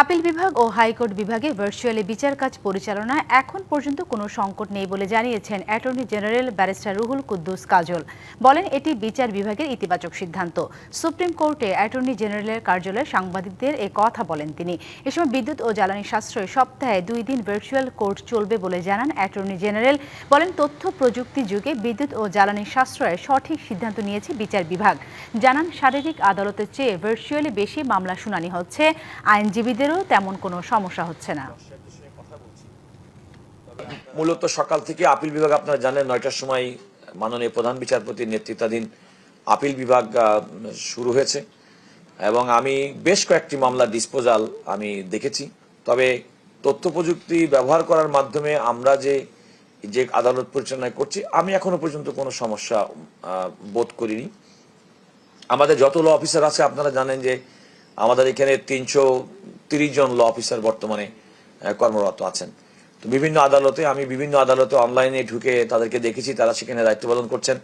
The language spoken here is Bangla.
আপিল বিভাগ ও হাইকোর্ট বিভাগে ভার্চুয়ালি বিচার কাজ পরিচালনায় এখন পর্যন্ত কোনো সংকট নেই বলে জানিয়েছেন attorney general barrister Ruhul Quddus Kajal. বলেন, এটি বিচার বিভাগের ইতিবাচক সিদ্ধান্ত। সুপ্রিম কোর্টে অ্যাটর্নি জেনারেলের কার্যালয়ে সাংবাদিকদের এ কথা বলেন তিনি। এ সময় বিদ্যুৎ ও জ্বালানি সাশ্রয়ে সপ্তাহে 2 দিন ভার্চুয়াল কোর্ট চলবে বলে জানান অ্যাটর্নি জেনারেল। বলেন, তথ্য প্রযুক্তি যুগে বিদ্যুৎ ও জ্বালানি সাশ্রয়ে সঠিক সিদ্ধান্ত নিয়েছে বিচার বিভাগ। জানান, শারীরিক আদালতের চেয়ে ভার্চুয়ালি বেশি মামলা শুনানি হচ্ছে, আইনজীবীদেরও তেমন কোনো সমস্যা হচ্ছে না। মূলত সকাল থেকে আপিল বিভাগ, আপনারা জানেন, 9টার সময় মাননীয় প্রধান বিচারপতির নেতৃত্বাধীন আপিল বিভাগ শুরু হয়েছে এবং আমি বেশ কয়েকটি মামলা ডিসপোজাল আমি দেখেছি। তবে তথ্য প্রযুক্তি ব্যবহার করার মাধ্যমে আমরা যে আদালত পরিচালনা করছি, আমি এখনো পর্যন্ত কোনো সমস্যা বোধ করিনি। আমাদের যত ল অফিসার আছে, আপনারা জানেন যে আমাদের এখানে 330 জন ল অফিসার বর্তমানে কর্মরত আছেন। তো বিভিন্ন আদালতে অনলাইনে ঢুকে তাদেরকে দেখেছি, তারা সেখানে দায়িত্ব পালন করছেন।